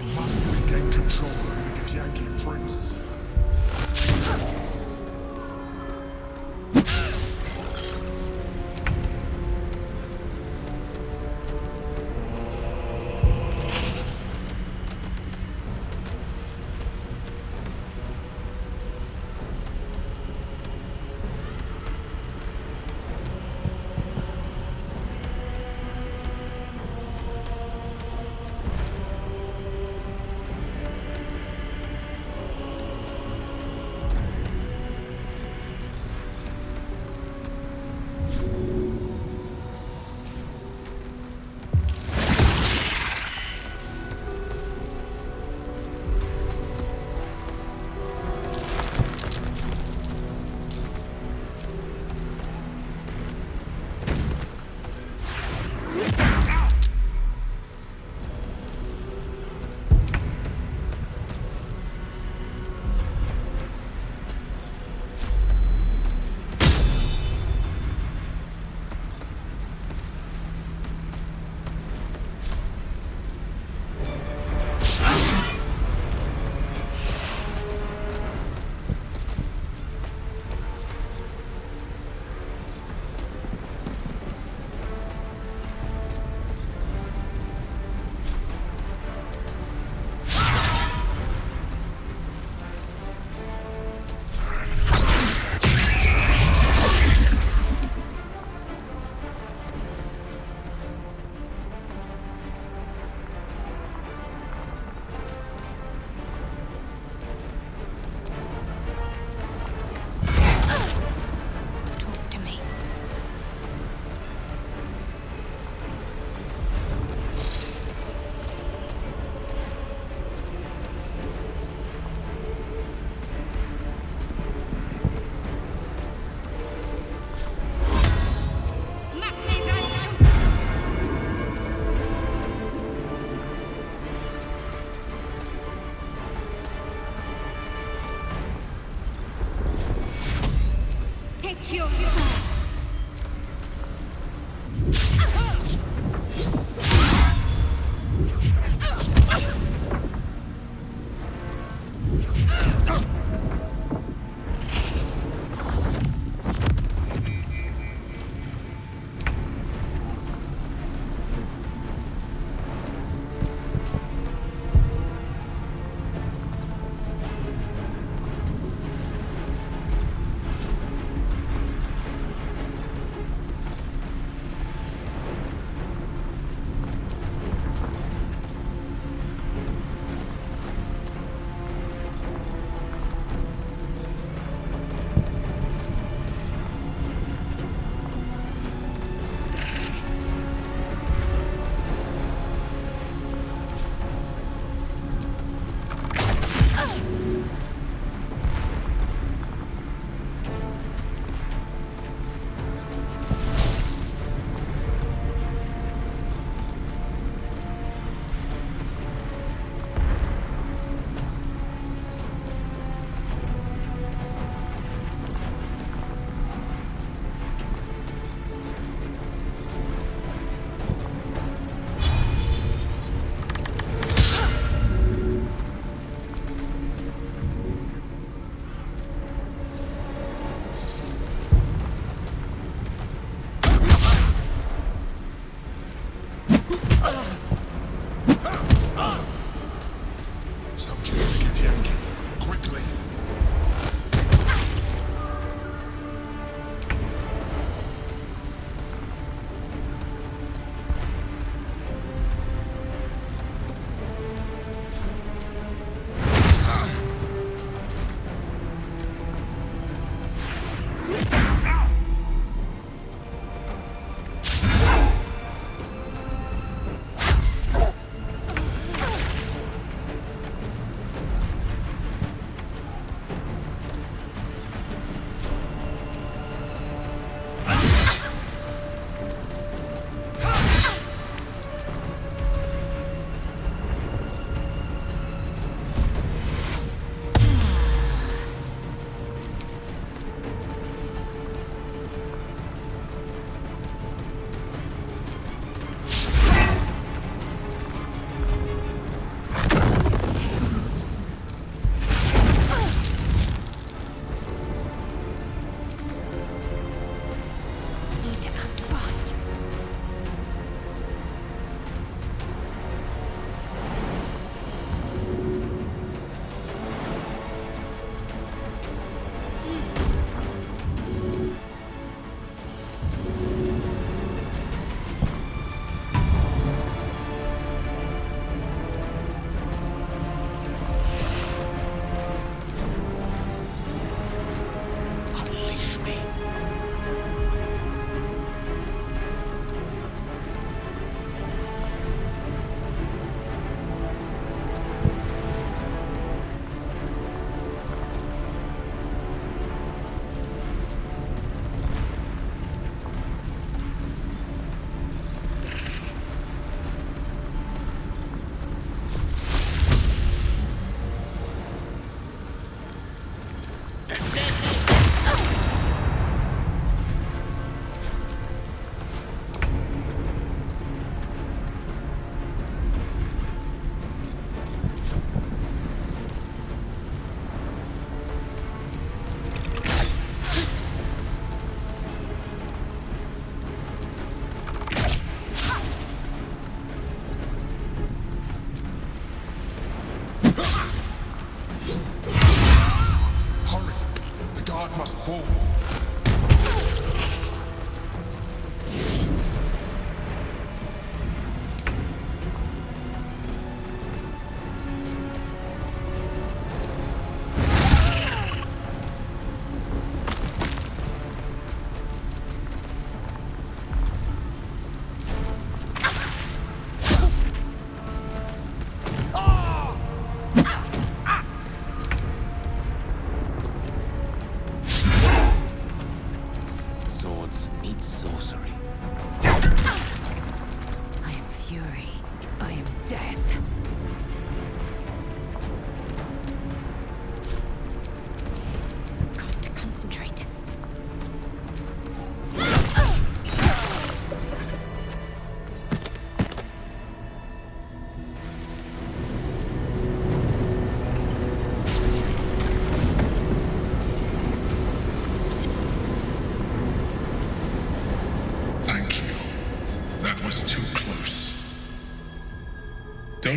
I must regain control over the Githyanki prince.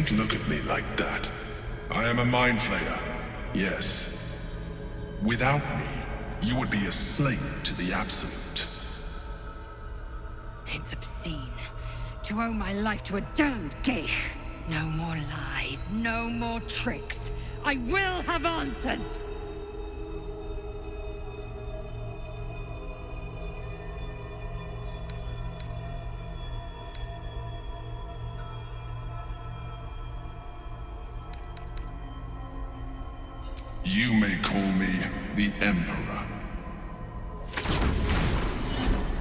Don't look at me like that. I am a mind flayer, yes. Without me, you would be a slave to the Absolute. It's obscene to owe my life to a damned geich. No more lies, no more tricks. I will have answers! You may call me the Emperor.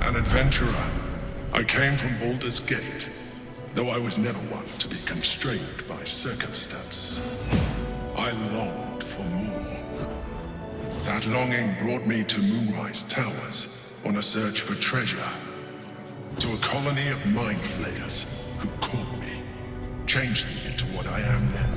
An adventurer. I came from Baldur's Gate, though I was never one to be constrained by circumstance. I longed for more. That longing brought me to Moonrise Towers on a search for treasure. To a colony of mind flayers who caught me, changed me into what I am now.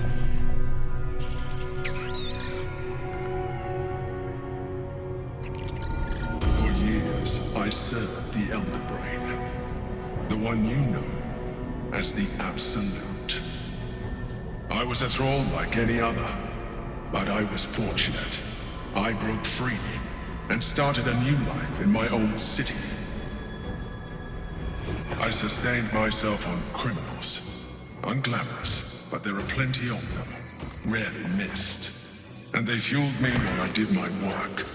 I served the Elder Brain, the one you know as the Absolute. I was a thrall like any other, but I was fortunate. I broke free and started a new life in my old city. I sustained myself on criminals, unglamorous, but there are plenty of them, rarely missed, and they fueled me while I did my work.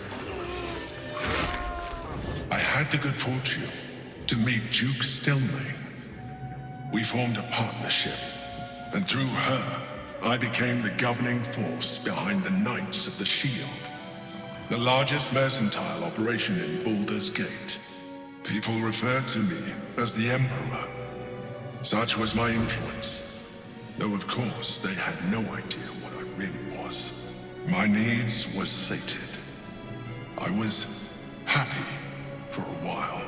I had the good fortune to meet Duke Stelmane. We formed a partnership, and through her, I became the governing force behind the Knights of the Shield, the largest mercantile operation in Baldur's Gate. People referred to me as the Emperor. Such was my influence, though of course they had no idea what I really was. My needs were sated. I was happy for a while,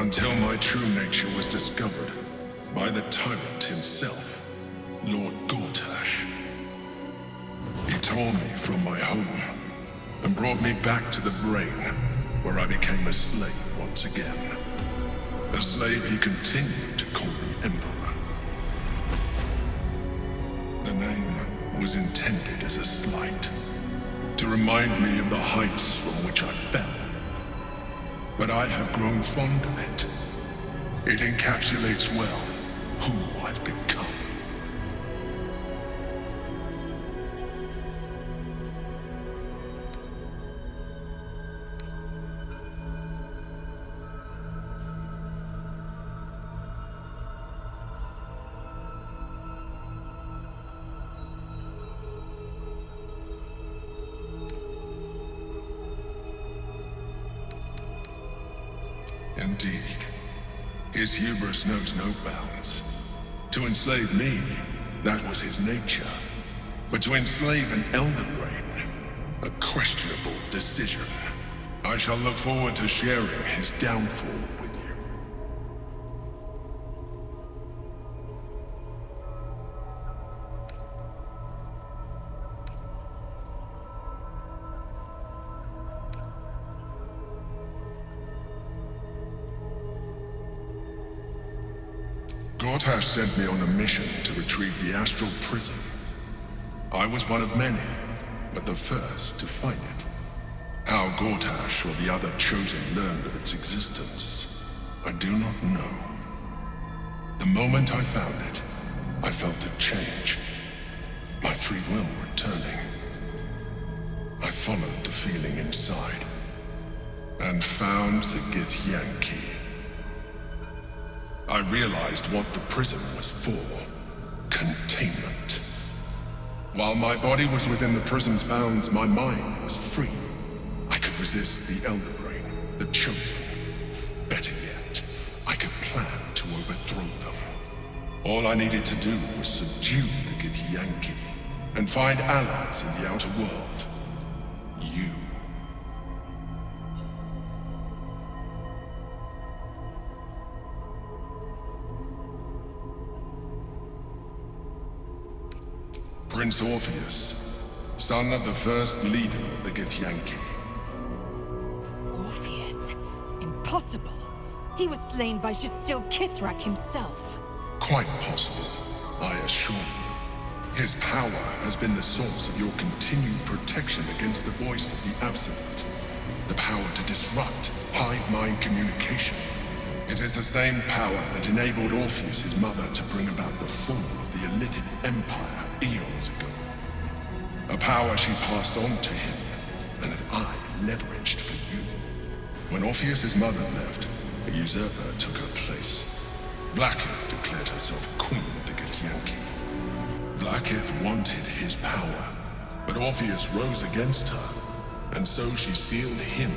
until my true nature was discovered by the tyrant himself, Lord Gortash. He tore me from my home and brought me back to the Brain, where I became a slave once again. A slave he continued to call me Emperor. The name was intended as a slight, to remind me of the heights from which I fell. But I have grown fond of it. It encapsulates well who I've become. Indeed, his hubris knows no bounds. To enslave me, that was his nature. But to enslave an Elder Brain, a questionable decision. I shall look forward to sharing his downfall with you. Gortash sent me on a mission to retrieve the Astral Prison. I was one of many, but the first to find it. How Gortash or the other Chosen learned of its existence, I do not know. The moment I found it, I felt it change. My free will returning. I followed the feeling inside, and found the Githyan key. I realized what the prison was for. Containment. While my body was within the prison's bounds, my mind was free. I could resist the Elder Brain, the Chosen. Better yet, I could plan to overthrow them. All I needed to do was subdue the Githyan key and find allies in the outer world. You. Prince Orpheus, son of the first leader of the Githyan key. Orpheus? Impossible. He was slain by Justil Kithrak himself. Quite possible. I assure you, his power has been the source of your continued protection against the voice of the Absolute. The power to disrupt hive-mind communication. It is the same power that enabled Orpheus's mother to bring about the fall of the Illithid Empire eons ago. A power she passed on to him, and that I leveraged for you. When Orpheus's mother left, a usurper took her place. Blackith declared herself queen of the Githyanki. Blackith wanted his power, but Orpheus rose against her, and so she sealed him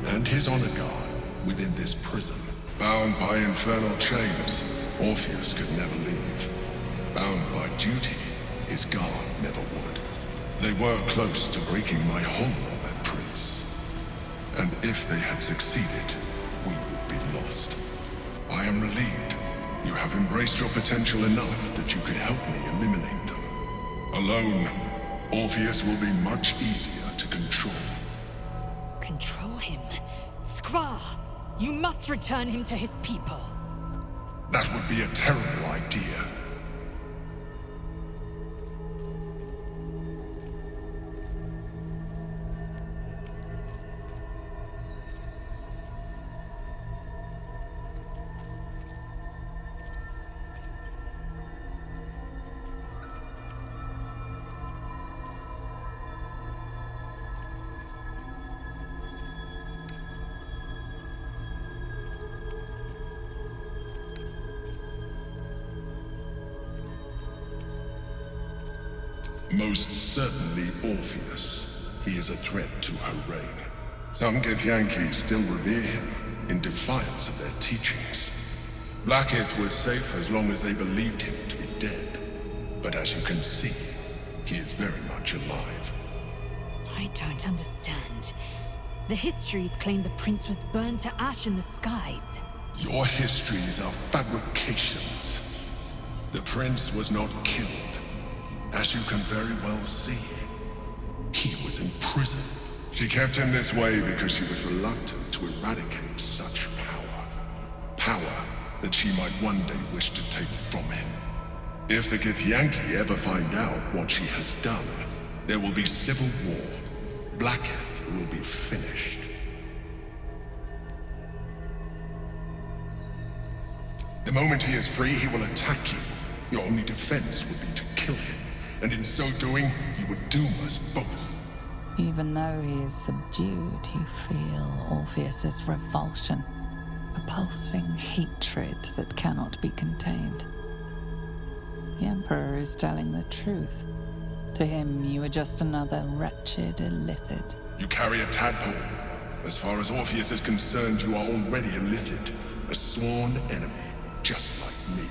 and his honor guard within this prison. Bound by infernal chains, Orpheus could never leave. Bound by duty, his guard never would. They were close to breaking my hold on that prince. And if they had succeeded, we would be lost. I am relieved you have embraced your potential enough that you could help me eliminate them. Alone, Orpheus will be much easier to control. Control him? Skvar! You must return him to his people. That would be a terrible idea. Most certainly Orpheus. He is a threat to her reign. Some Githyanki still revere him in defiance of their teachings. Blackith was safe as long as they believed him to be dead. But as you can see, he is very much alive. I don't understand. The histories claim the prince was burned to ash in the skies. Your histories are fabrications. The prince was not killed. As you can very well see, he was in prison. She kept him this way because she was reluctant to eradicate such power. Power that she might one day wish to take from him. If the Githyanki ever find out what she has done, there will be civil war. Blackith will be finished. The moment he is free, he will attack you. Your only defense would be to kill him. And in so doing, he would doom us both. Even though he is subdued, you feel Orpheus's revulsion, a pulsing hatred that cannot be contained. The Emperor is telling the truth. To him, you are just another wretched Illithid. You carry a tadpole. As far as Orpheus is concerned, you are already Illithid, a sworn enemy, just like me.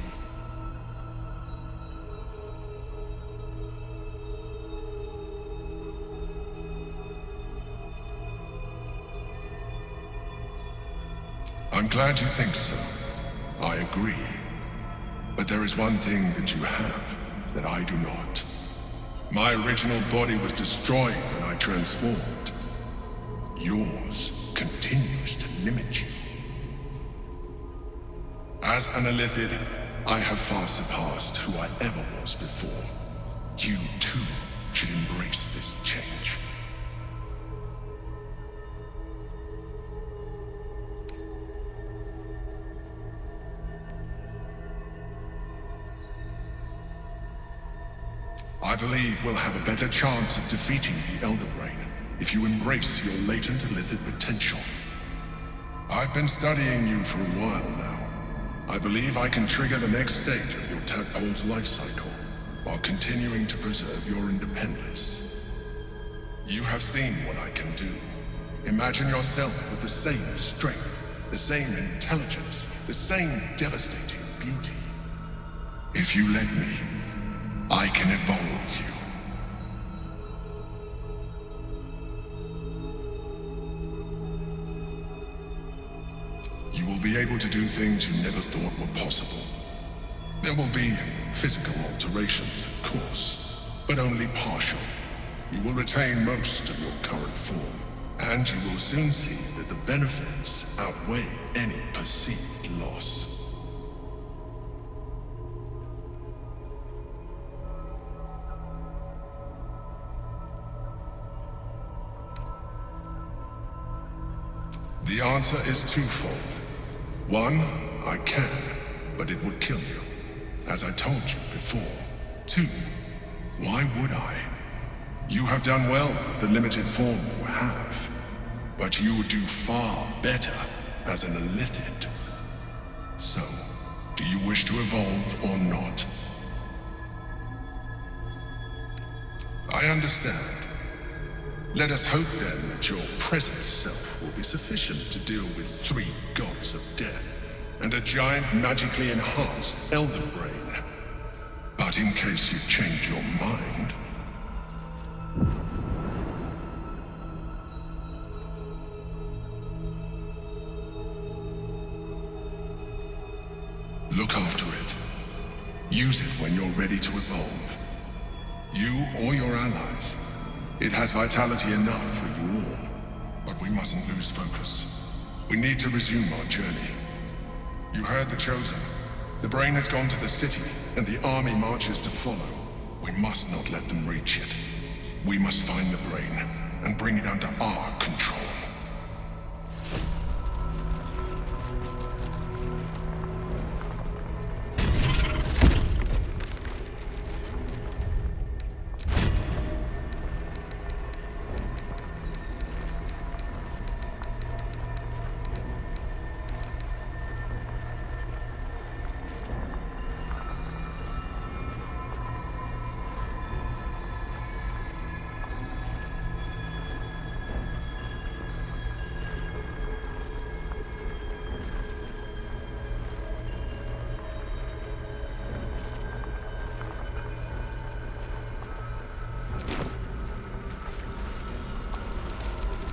I'm glad you think so. I agree. But there is one thing that you have that I do not. My original body was destroyed when I transformed. Yours continues to limit you. As an Illithid, I have far surpassed who I ever was before. You too should embrace this change. I believe we'll have a better chance of defeating the Elder Brain if you embrace your latent Illithid potential. I've been studying you for a while now. I believe I can trigger the next stage of your tadpole's life cycle while continuing to preserve your independence. You have seen what I can do. Imagine yourself with the same strength, the same intelligence, the same devastating beauty. If you let me, I can evolve you. You will be able to do things you never thought were possible. There will be physical alterations, of course, but only partial. You will retain most of your current form, and you will soon see that the benefits outweigh any perceived loss. The answer is twofold. One, I can, but it would kill you, as I told you before. Two, why would I? You have done well with the limited form you have, but you would do far better as an illithid. So, do you wish to evolve or not? I understand. Let us hope then that your present self will be sufficient to deal with 3 gods of death and a giant magically enhanced elder brain. But in case you change your mind... look after it. Use it when you're ready to evolve. You or your allies. It has vitality enough for you all. But we mustn't lose focus. We need to resume our journey. You heard the Chosen. The brain has gone to the city, and the army marches to follow. We must not let them reach it. We must find the brain, and bring it under our control.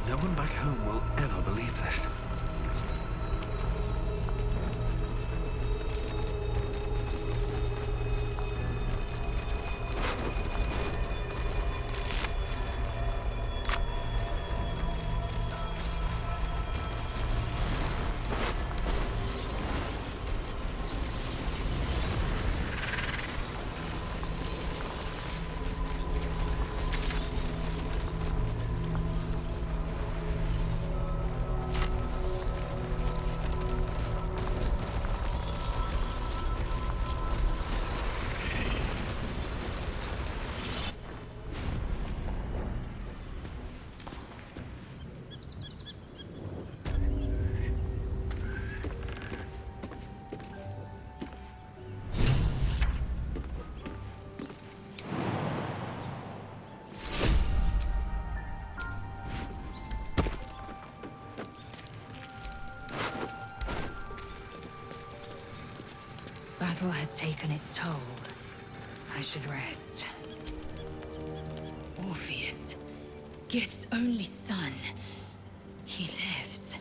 No one back home will ever believe this. Battle has taken its toll. I should rest. Orpheus, Gith's only son. He lives.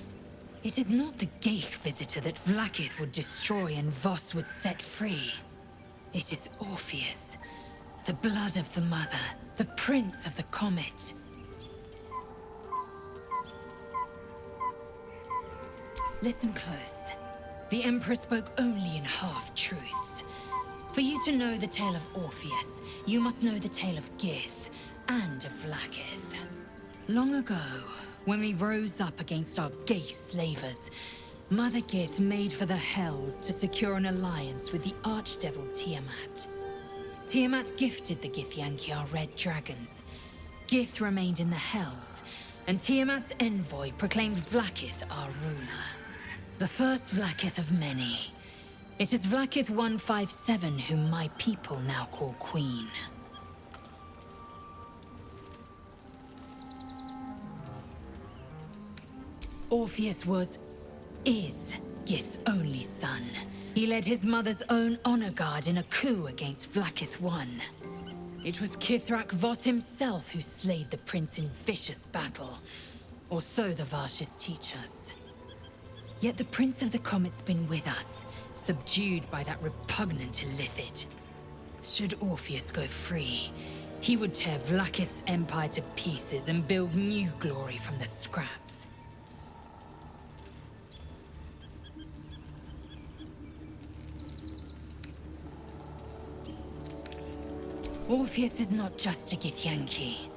It is not the Geich visitor that Vlaakith would destroy and Voss would set free. It is Orpheus, the blood of the mother, the prince of the comet. Listen close. The Emperor spoke only in half-truths. For you to know the tale of Orpheus, you must know the tale of Gith and of Vlaakith. Long ago, when we rose up against our Geich slavers, Mother Gith made for the Hells to secure an alliance with the archdevil Tiamat. Tiamat gifted the Githyanki our red dragons. Gith remained in the Hells, and Tiamat's envoy proclaimed Vlaakith our ruler. The first Vlaakith of many. It is Vlaakith 157 whom my people now call Queen. Orpheus is Gith's only son. He led his mother's own honor guard in a coup against Vlaakith I. It was Kithrak Voss himself who slayed the prince in vicious battle, or so the Varshas teach us. Yet the Prince of the Comet's been with us, subdued by that repugnant illithid. Should Orpheus go free, he would tear Vlaakith's empire to pieces and build new glory from the scraps. Orpheus is not just a Githyanki.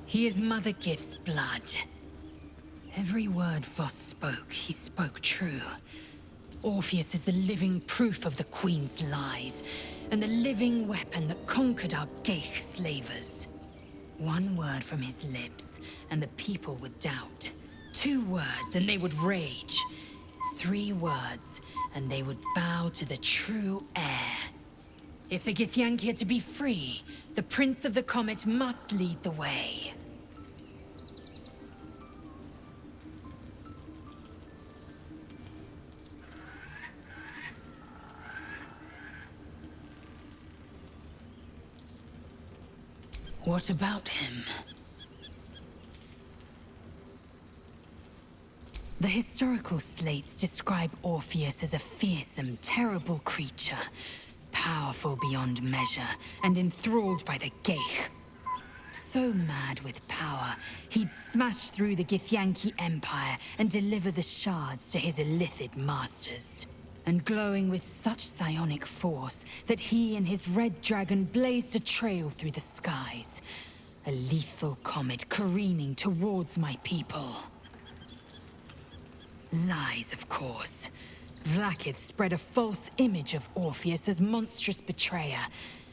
He is Mother Gith's blood. Every word Voss spoke, he spoke true. Orpheus is the living proof of the Queen's lies, and the living weapon that conquered our Geich slavers. One word from his lips, and the people would doubt. 2 words, and they would rage. 3 words, and they would bow to the true heir. If the Githyanki are to be free, the Prince of the Comet must lead the way. What about him? The historical slates describe Orpheus as a fearsome, terrible creature, powerful beyond measure, and enthralled by the Geich. So mad with power, he'd smash through the Githyanki Empire and deliver the shards to his illithid masters. And glowing with such psionic force that he and his red dragon blazed a trail through the skies. A lethal comet careening towards my people. Lies, of course. Vlaakith spread a false image of Orpheus as monstrous betrayer,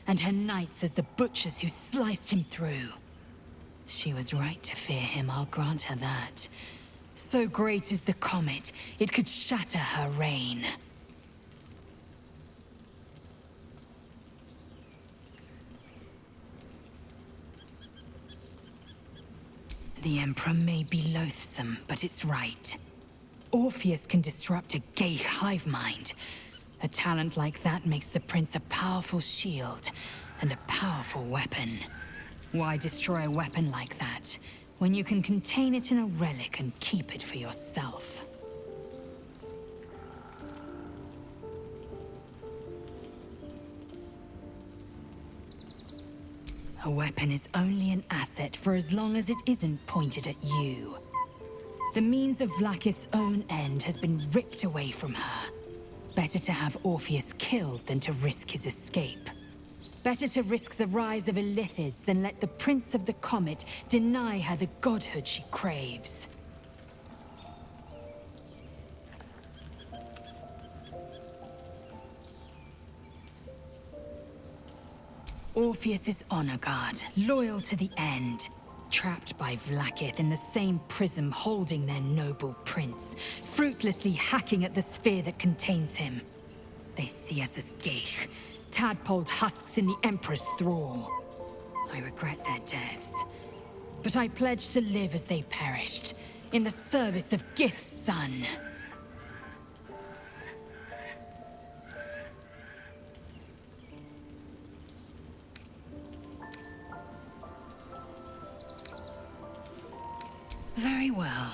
and her knights as the butchers who sliced him through. She was right to fear him, I'll grant her that. So great is the comet, it could shatter her reign. The Emperor may be loathsome, but it's right. Orpheus can disrupt a Geich hive mind. A talent like that makes the Prince a powerful shield and a powerful weapon. Why destroy a weapon like that, when you can contain it in a relic and keep it for yourself? A weapon is only an asset for as long as it isn't pointed at you. The means of Vlaakith's own end has been ripped away from her. Better to have Orpheus killed than to risk his escape. Better to risk the rise of illithids than let the Prince of the Comet deny her the godhood she craves. Orpheus is honor guard, loyal to the end. Trapped by Vlaakith in the same prism holding their noble prince, fruitlessly hacking at the sphere that contains him. They see us as Geich, tadpoled husks in the Emperor's thrall. I regret their deaths, but I pledge to live as they perished, in the service of Gith's son. Very well.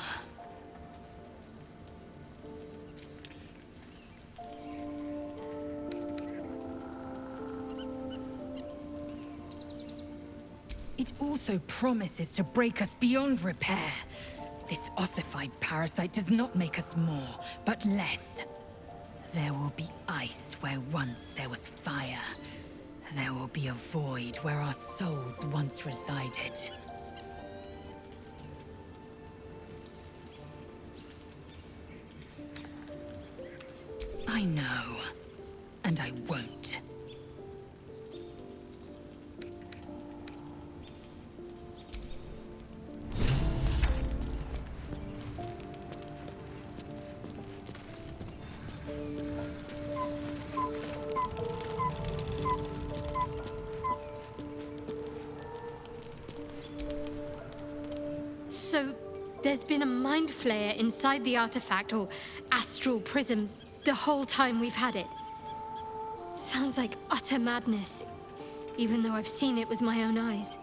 It also promises to break us beyond repair. This ossified parasite does not make us more, but less. There will be ice where once there was fire. There will be a void where our souls once resided. I know, and I won't. So, there's been a mind flayer inside the artifact, or astral prism, the whole time we've had it. Sounds like utter madness, even though I've seen it with my own eyes.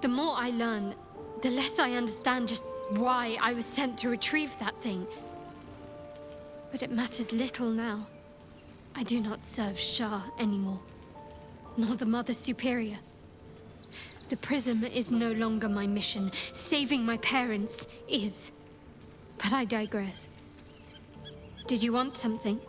The more I learn, the less I understand just why I was sent to retrieve that thing. But it matters little now. I do not serve Shah anymore, nor the Mother Superior. The prism is no longer my mission. Saving my parents is. But I digress. Did you want something?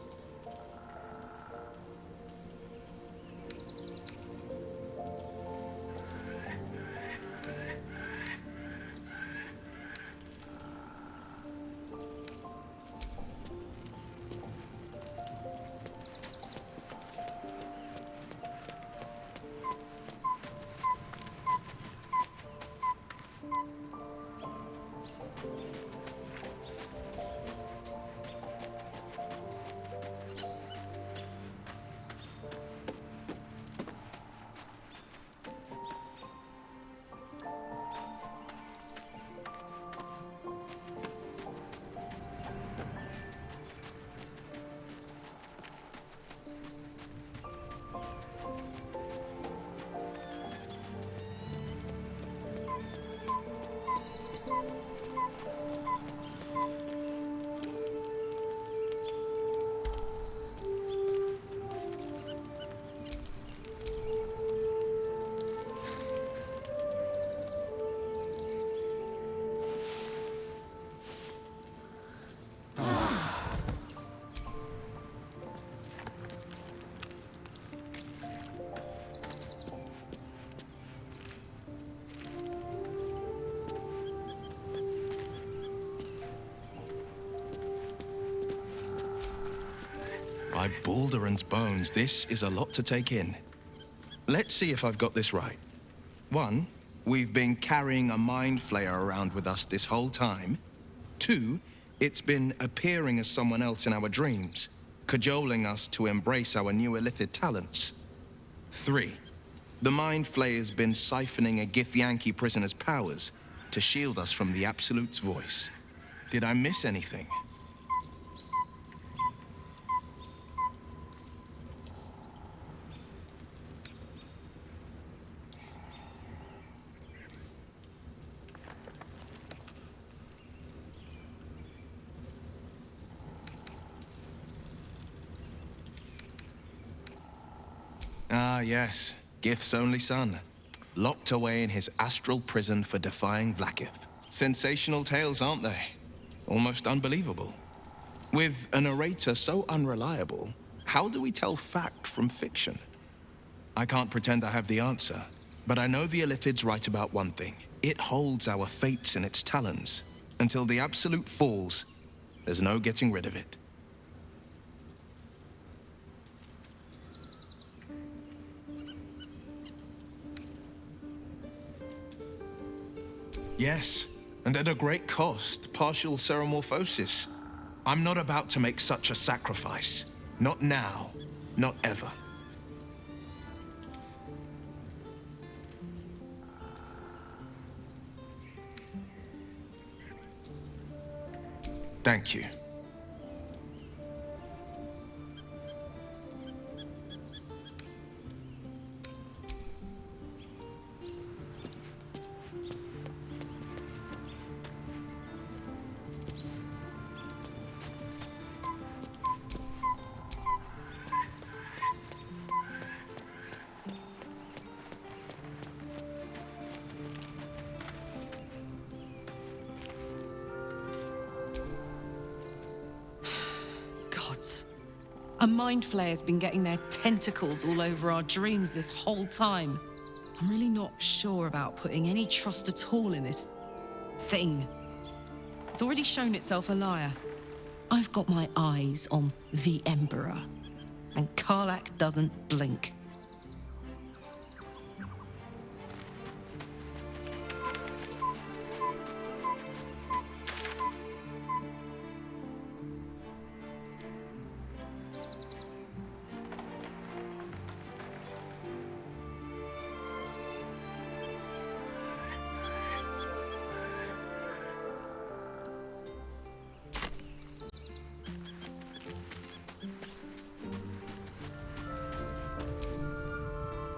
By Balduran's bones, this is a lot to take in. Let's see if I've got this right. 1, we've been carrying a mind flayer around with us this whole time. 2, it's been appearing as someone else in our dreams, cajoling us to embrace our new illithid talents. 3, the mind flayer's been siphoning a Githyanki prisoner's powers to shield us from the Absolute's voice. Did I miss anything? Ah, yes. Gith's only son. Locked away in his astral prison for defying Vlaakith. Sensational tales, aren't they? Almost unbelievable. With a narrator so unreliable, how do we tell fact from fiction? I can't pretend I have the answer, but I know the Illithid's right about one thing. It holds our fates in its talons. Until the Absolute falls, there's no getting rid of it. Yes, and at a great cost, partial ceremorphosis. I'm not about to make such a sacrifice. Not now, not ever. Thank you. A mind flayer's been getting their tentacles all over our dreams this whole time. I'm really not sure about putting any trust at all in this thing. It's already shown itself a liar. I've got my eyes on the Emperor, and Karlach doesn't blink.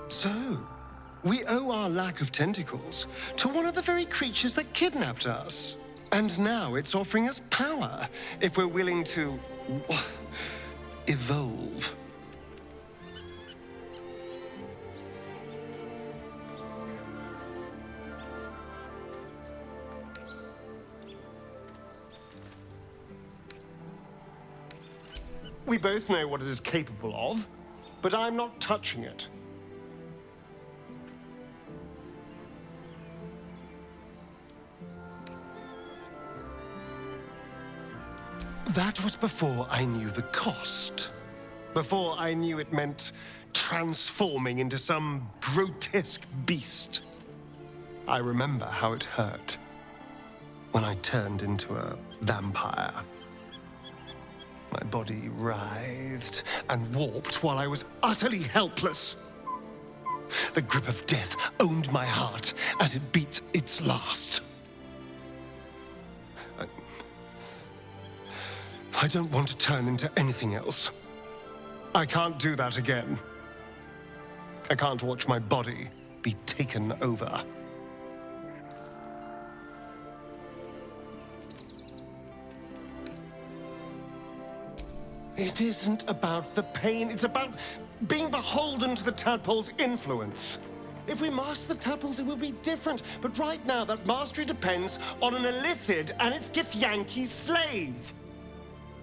So, we owe our lack of tentacles to one of the very creatures that kidnapped us. And now it's offering us power if we're willing to evolve. We both know what it is capable of, but I'm not touching it. That was before I knew the cost. Before I knew it meant transforming into some grotesque beast. I remember how it hurt when I turned into a vampire. My body writhed and warped while I was utterly helpless. The grip of death owned my heart as it beat its last. I don't want to turn into anything else. I can't do that again. I can't watch my body be taken over. It isn't about the pain, it's about being beholden to the tadpole's influence. If we master the tadpoles, it will be different. But right now, that mastery depends on an illithid and its Githyanki slave.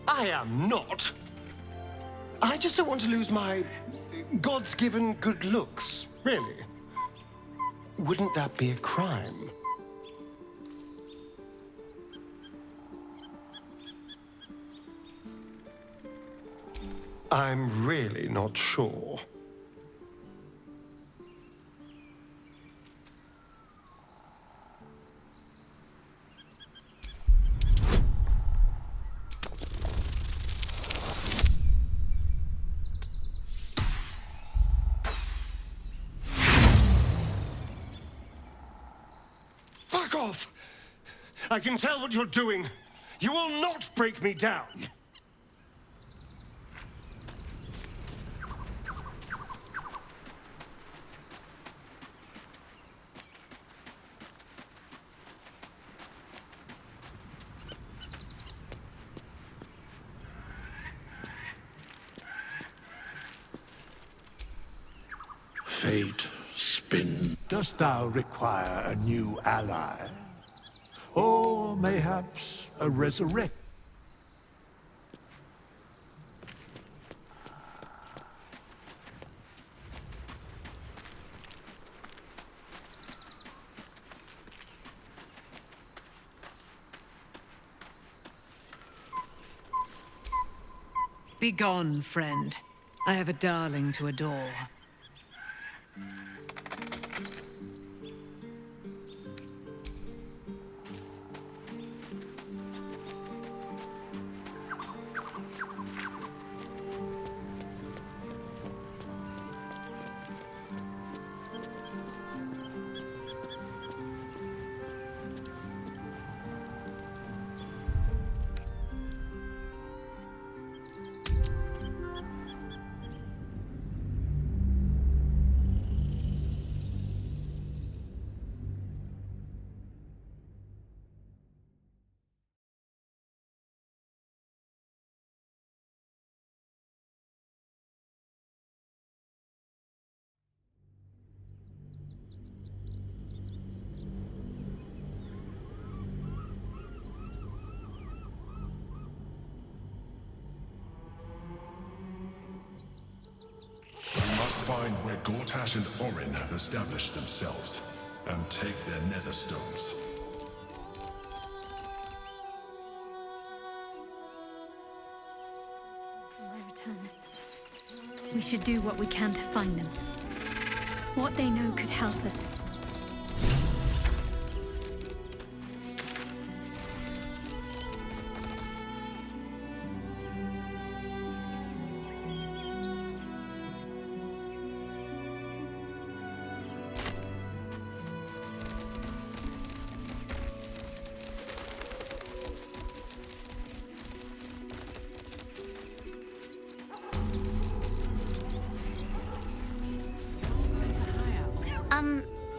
I am not. I just don't want to lose my God's given good looks, really. Wouldn't that be a crime? I'm really not sure. Fuck off! I can tell what you're doing. You will not break me down. Fate, spin. Dost thou require a new ally? Or mayhaps a resurrect? Begone, friend. I have a darling to adore. Find where Gortash and Orin have established themselves, and take their nether stones. My return. We should do what we can to find them. What they know could help us.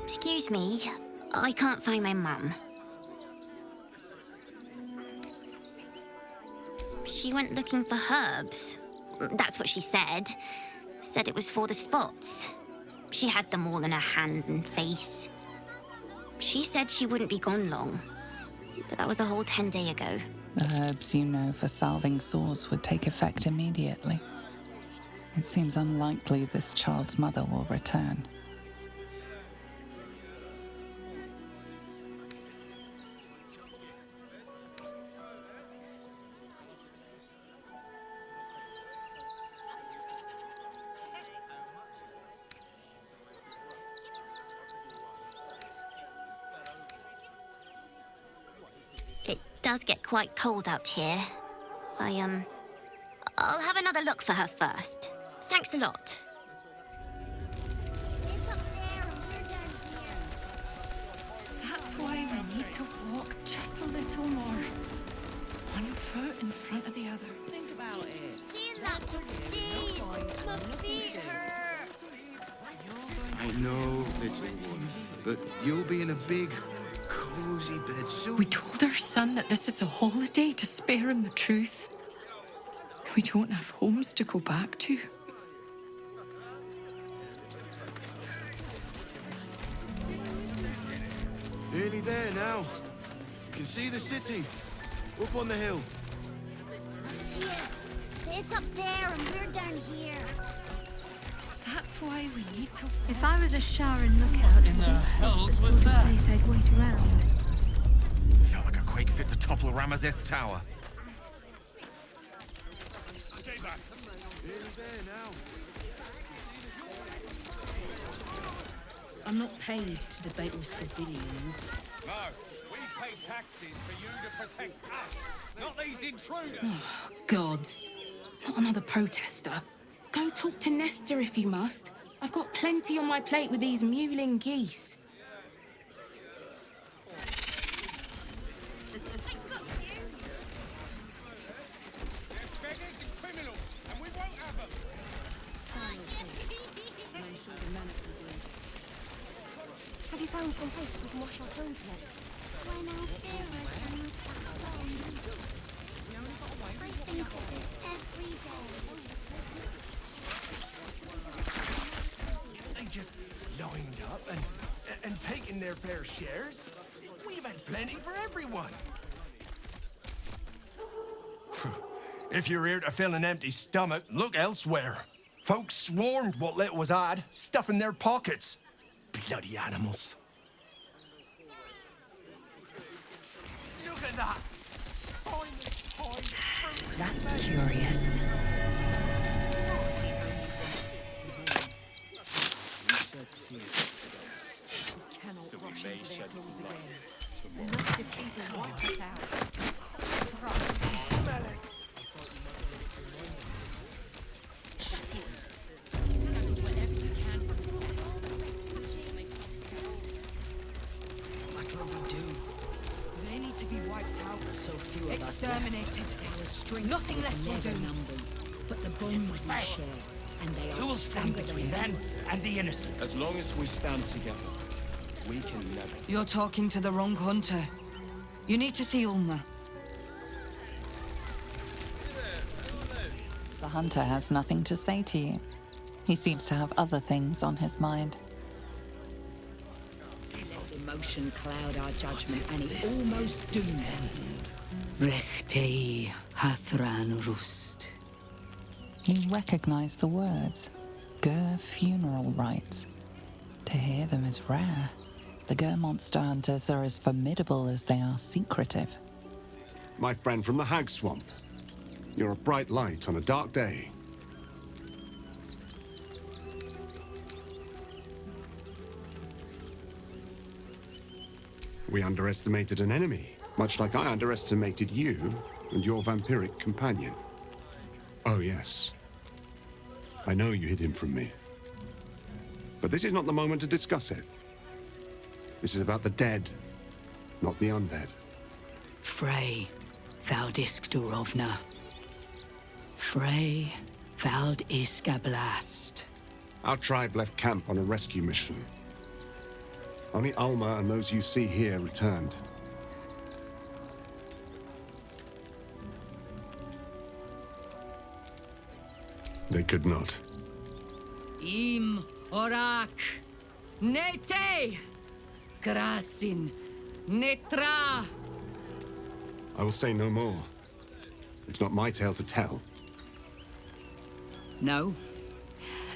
Excuse me, I can't find my mum. She went looking for herbs. That's what she said. Said it was for the spots. She had them all in her hands and face. She said she wouldn't be gone long, but that was a whole 10 days ago. The herbs you know for salving sores would take effect immediately. It seems unlikely this child's mother will return. It does get quite cold out here. I'll have another look for her first. Thanks a lot. It's up there and we're down here. That's why we need to walk just a little more. One foot in front of the other. Think about it. Seeing that for days. My feet hurt. I know, little one, but you'll be in a big, cozy bed soon. We told our son that this is a holiday to spare him the truth. We don't have homes to go back to. Nearly there now. You can see the city. Up on the hill. I see it. It's up there and we're down here. That's why we need to... If I was a Sharon lookout, In the this hells is the was sort of that? place I'd wait around. Felt like a quake fit to topple Ramazeth's tower. I'm not paid to debate with civilians. No, we pay taxes for you to protect us, not these intruders. Oh, gods. Not another protester. Go talk to Nestor if you must. I've got plenty on my plate with these mewling geese. Have you found some place we can wash our clothes yet? When Alfira sings that song, I think of it every day. They just lined up and taken their fair shares. We'd have had plenty for everyone. If you're here to fill an empty stomach, look elsewhere. Folks swarmed what little was odd, stuffing their pockets. Bloody animals. Look at that! That's curious. We cannot rush into their claws again. Enough defeat will wipe us out. Smell it! Shut it! What will we do? They need to be wiped out. So few of us Exterminated. left. Our strength Nothing is less will never do. numbers, but the bonds we share, and they are Who will stand stronger between than them and the innocent? As long as we stand together, we can never. You're talking to the wrong hunter. You need to see Ulna. The hunter has nothing to say to you. He seems to have other things on his mind. Let emotion cloud our judgment, and it almost doomed us. Rechtei Hathran Rust. You recognize the words. Gur funeral rites. To hear them is rare. The Gur monster hunters are as formidable as they are secretive. My friend from the Hag Swamp. You're a bright light on a dark day. We underestimated an enemy, much like I underestimated you and your vampiric companion. Oh, yes. I know you hid him from me. But this is not the moment to discuss it. This is about the dead, not the undead. Frey, Valdisk Durovna. Frey, Vald Iskablast. Our tribe left camp on a rescue mission. Only Alma and those you see here returned. They could not. Im Orak. Nete. Krasin. Netra. I will say no more. It's not my tale to tell. No.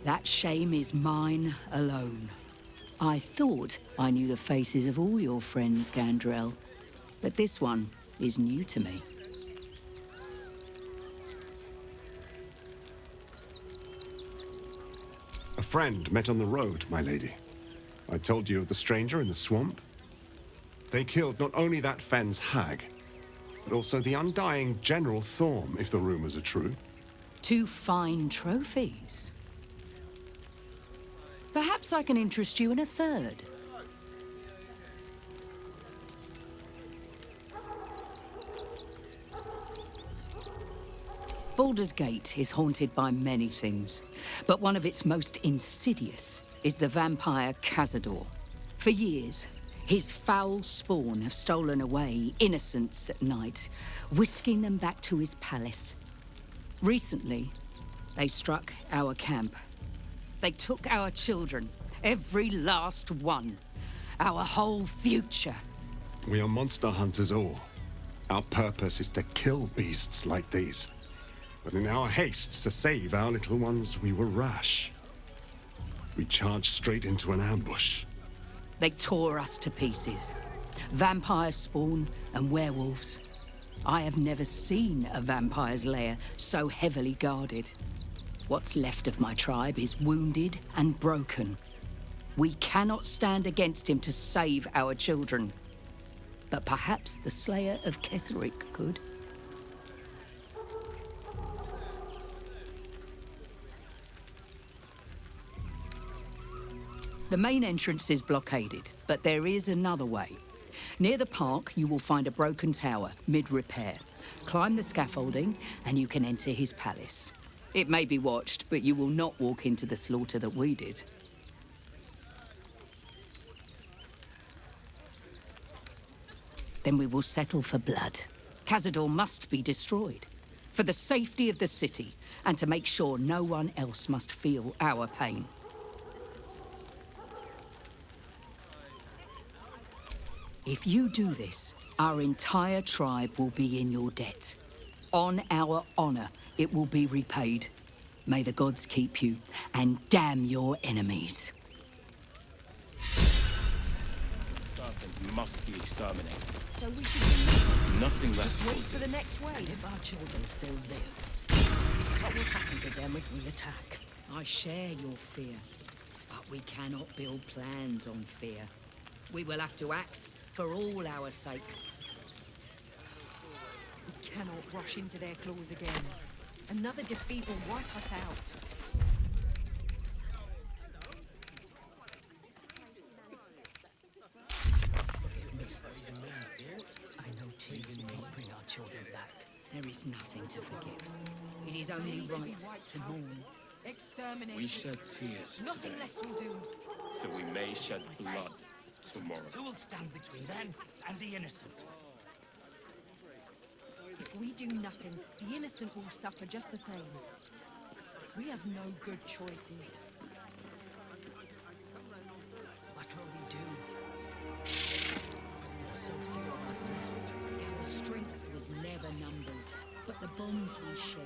That shame is mine alone. I thought I knew the faces of all your friends, Gandrel, but this one is new to me. A friend met on the road, my lady. I told you of the stranger in the swamp. They killed not only that fen's hag, but also the undying General Thorm, if the rumors are true. 2 fine trophies. Perhaps I can interest you in a third. Baldur's Gate is haunted by many things, but one of its most insidious is the vampire Cazador. For years, his foul spawn have stolen away innocents at night, whisking them back to his palace. Recently, they struck our camp. They took our children, every last one, our whole future. We are monster hunters all. Our purpose is to kill beasts like these. But in our haste to save our little ones, we were rash. We charged straight into an ambush. They tore us to pieces. Vampire spawn and werewolves. I have never seen a vampire's lair so heavily guarded. What's left of my tribe is wounded and broken. We cannot stand against him to save our children. But perhaps the Slayer of Ketheric could. The main entrance is blockaded, but there is another way. Near the park, you will find a broken tower, mid-repair. Climb the scaffolding, and you can enter his palace. It may be watched, but you will not walk into the slaughter that we did. Then we will settle for blood. Cazador must be destroyed. For the safety of the city, and to make sure no one else must feel our pain. If you do this, our entire tribe will be in your debt. On our honor, it will be repaid. May the gods keep you, and damn your enemies. Serpents must be exterminated. So we should do Nothing less. just wait for the next wave. If our children still live, what will happen to them if we attack? I share your fear, but we cannot build plans on fear. We will have to act for all our sakes. We cannot rush into their claws again. Another defeat will wipe us out. Forgive me. I know tears will not bring our children back. There is nothing to forgive. It is only right to mourn. Exterminate. We shed tears Nothing today, less will do. so we may shed blood tomorrow. Who will stand between them and the innocent? If we do nothing, the innocent will suffer just the same. We have no good choices. What will we do? There are so few of us left. Our strength was never numbers, but the bonds we share,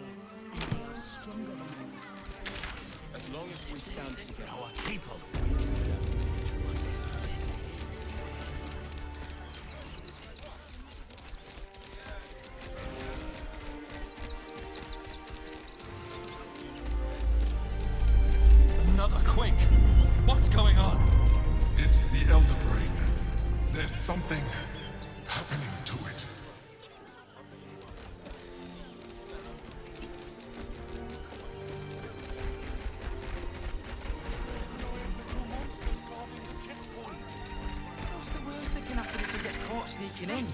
and they are stronger than ever. As long as we stand together, Our people. Another quake! What's going on? It's the Elder Brain. There's something happening to it. What's the worst that can happen if we get caught sneaking in?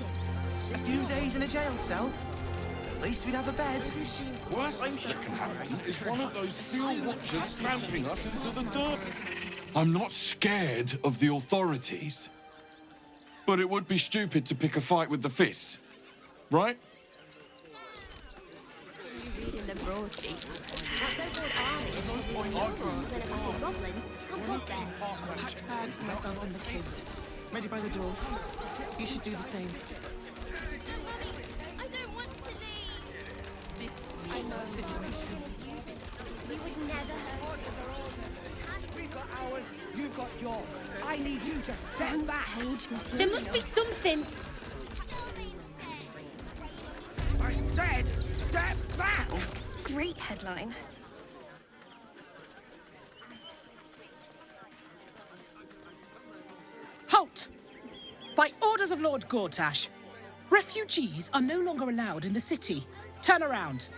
A few days in a jail cell? At least we'd have a bed. Worst thing that can happen is one of those steel watchers stamping us into the dirt. I'm not scared of the authorities, but it would be stupid to pick a fight with the fist, right? Reading the broadsheets. That so-called army is more powerful than a pack of goblins and bugbears. Packed bags for myself and the kids. Ready by the door. You should do the same. I don't want to leave. This I know situation. You would never hurt us. We've got ours, you've got yours. I need you to step back. There must be something. I said, step back. Great headline. Halt! By orders of Lord Gortash, refugees are no longer allowed in the city. Turn around.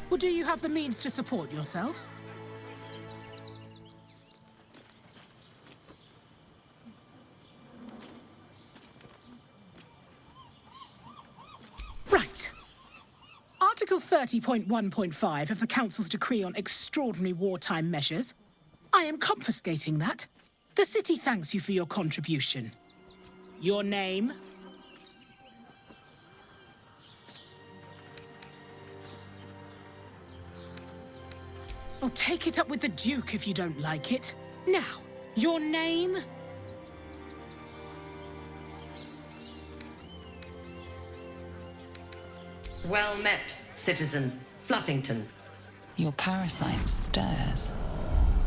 Well, do you have the means to support yourself? Right. Article 30.1.5 of the Council's Decree on Extraordinary Wartime Measures. I am confiscating that. The city thanks you for your contribution. Your name? Oh, take it up with the Duke if you don't like it. Now, your name? Well met, citizen Fluffington. Your parasite stirs.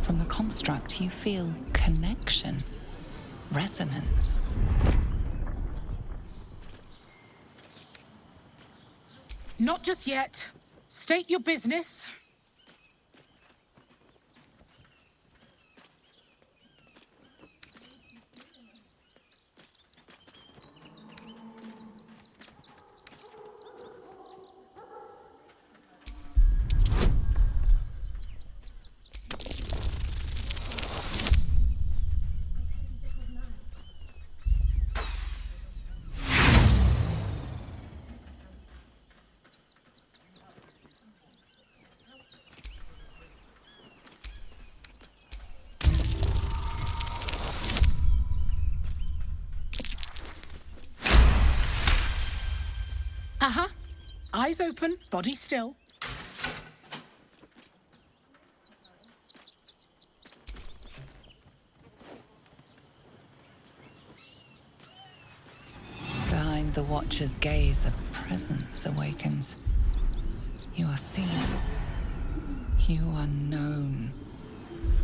From the construct, you feel connection. resonance. Not just yet. State your business. Uh-huh. Eyes open, body still. Behind the Watcher's gaze, a presence awakens. You are seen. You are known.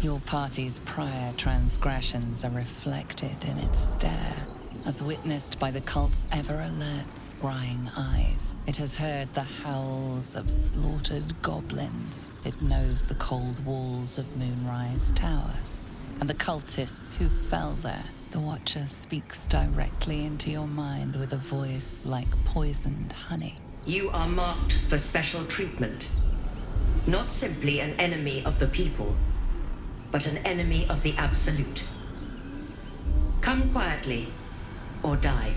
Your party's prior transgressions are reflected in its stare, as witnessed by the cult's ever-alert, scrying eyes. It has heard the howls of slaughtered goblins. It knows the cold walls of Moonrise Towers, and the cultists who fell there. The Watcher speaks directly into your mind with a voice like poisoned honey. You are marked for special treatment. Not simply an enemy of the people, but an enemy of the Absolute. Come quietly, or die.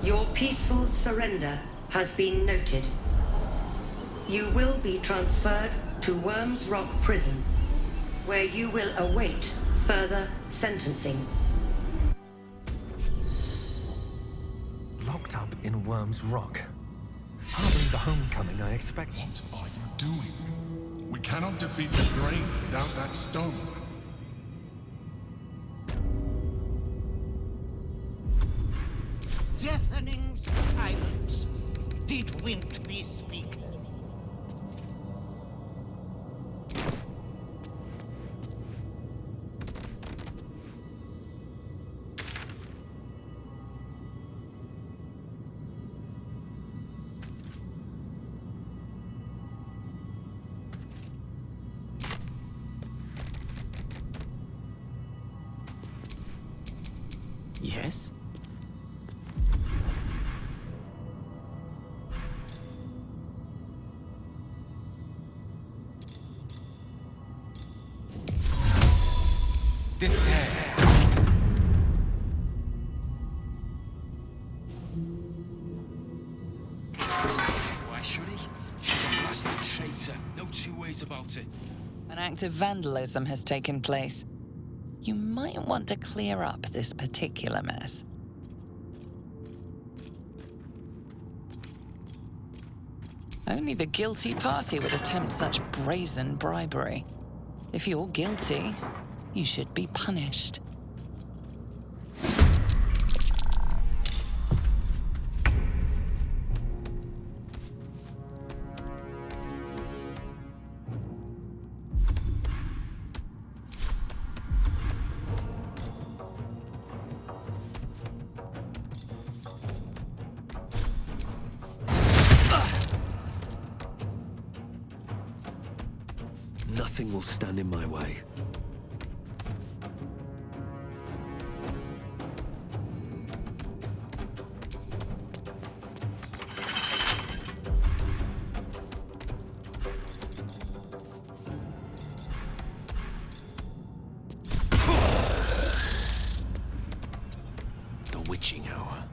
Your peaceful surrender has been noted. You will be transferred to Worms Rock Prison, where you will await further sentencing. Locked up in Worms Rock. Hardly the homecoming I expected. What are you doing? We cannot defeat the grain without that stone. Deafening silence. Did Wint be speaking? Yes? This Why should he? She's a blasted traitor. No two ways about it. An act of vandalism has taken place. You might want to clear up this particular mess. Only the guilty party would attempt such brazen bribery. If you're guilty, you should be punished. Nothing will stand in my way. The witching hour.